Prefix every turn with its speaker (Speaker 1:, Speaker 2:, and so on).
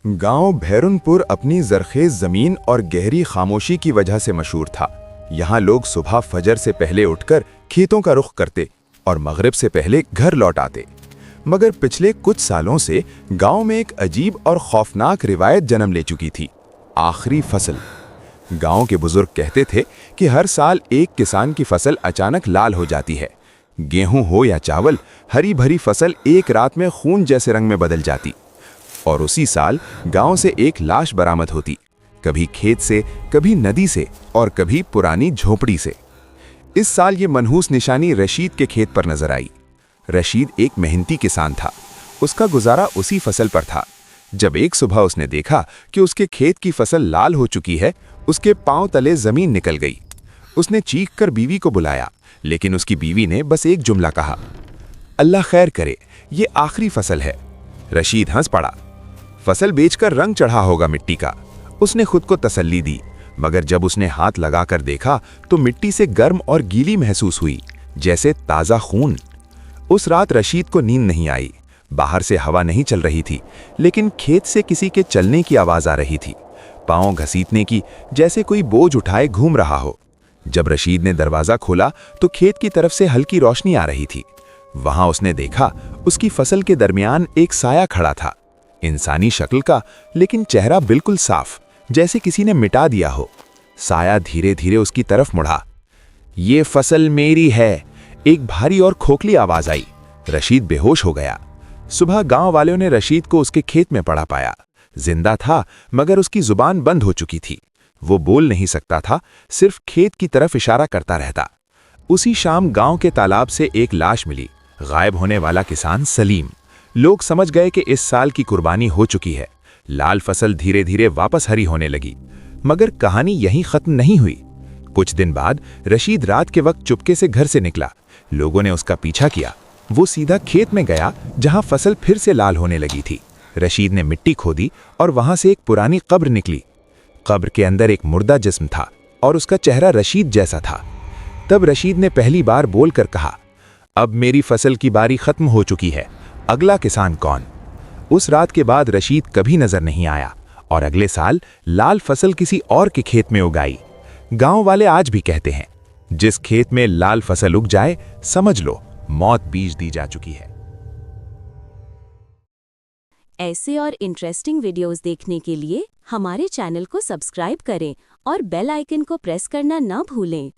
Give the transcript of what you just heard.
Speaker 1: गांव भैरुनपुर अपनी जरखेज जमीन और गहरी खामोशी की वजह से मशहूर था। यहाँ लोग सुबह फजर से पहले उठकर खेतों का रुख करते और मगरिब से पहले घर लौट आते। मगर पिछले कुछ सालों से गांव में एक अजीब और खौफनाक रिवायत जन्म ले चुकी थी, आखिरी फसल। गांव के बुजुर्ग कहते थे कि हर साल एक किसान की फसल अचानक लाल हो जाती है। गेहूं हो या चावल, हरी भरी फसल एक रात में खून जैसे रंग में बदल जाती। और उसी साल गांव से एक लाश बरामद होती, कभी खेत से, कभी नदी से और कभी पुरानी झोपड़ी से। इस साल ये मनहूस निशानी रशीद के खेत पर नजर आई। रशीद एक मेहनती किसान था, उसका गुजारा उसी फसल पर था। जब एक सुबह उसने देखा कि उसके खेत की फसल लाल हो चुकी है, उसके पांव तले जमीन निकल गई। उसने चीख कर बीवी को बुलाया, लेकिन उसकी बीवी ने बस एक जुमला कहा, अल्लाह खैर करे, ये आखिरी फसल है। रशीद हंस पड़ा। फसल बेचकर रंग चढ़ा होगा मिट्टी का, उसने खुद को तसल्ली दी। मगर जब उसने हाथ लगाकर देखा तो मिट्टी से गर्म और गीली महसूस हुई, जैसे ताज़ा खून। उस रात रशीद को नींद नहीं आई। बाहर से हवा नहीं चल रही थी, लेकिन खेत से किसी के चलने की आवाज़ आ रही थी, पांव घसीटने की, जैसे कोई बोझ उठाए घूम रहा हो। जब रशीद ने दरवाज़ा खोला तो खेत की तरफ से हल्की रोशनी आ रही थी। वहां उसने देखा, उसकी फसल के दरमियान एक साया खड़ा था, इंसानी शक्ल का, लेकिन चेहरा बिल्कुल साफ, जैसे किसी ने मिटा दिया हो। साया धीरे धीरे उसकी तरफ मुड़ा। ये फसल मेरी है, एक भारी और खोखली आवाज आई। रशीद बेहोश हो गया। सुबह गांव वालों ने रशीद को उसके खेत में पड़ा पाया। जिंदा था, मगर उसकी जुबान बंद हो चुकी थी। वो बोल नहीं सकता था, सिर्फ खेत की तरफ इशारा करता रहता। उसी शाम गांव के तालाब से एक लाश मिली, गायब होने वाला किसान सलीम। लोग समझ गए कि इस साल की कुर्बानी हो चुकी है। लाल फसल धीरे धीरे वापस हरी होने लगी। मगर कहानी यहीं खत्म नहीं हुई। कुछ दिन बाद रशीद रात के वक्त चुपके से घर से निकला। लोगों ने उसका पीछा किया। वो सीधा खेत में गया जहां फसल फिर से लाल होने लगी थी। रशीद ने मिट्टी खोदी और वहां से एक पुरानी कब्र निकली। कब्र के अंदर एक मुर्दा जिस्म था और उसका चेहरा रशीद जैसा था। तब रशीद ने पहली बार बोलकर कहा, अब मेरी फसल की बारी खत्म हो चुकी है, अगला किसान कौन? उस रात के बाद रशीद कभी नजर नहीं आया और अगले साल लाल फसल किसी और के खेत में उगाई। गांव वाले आज भी कहते हैं, जिस खेत में लाल फसल उग जाए, समझ लो मौत बीज दी जा चुकी है।
Speaker 2: ऐसे और इंटरेस्टिंग वीडियोस देखने के लिए हमारे चैनल को सब्सक्राइब करें और बेल आइकन को प्रेस करना ना भूलें।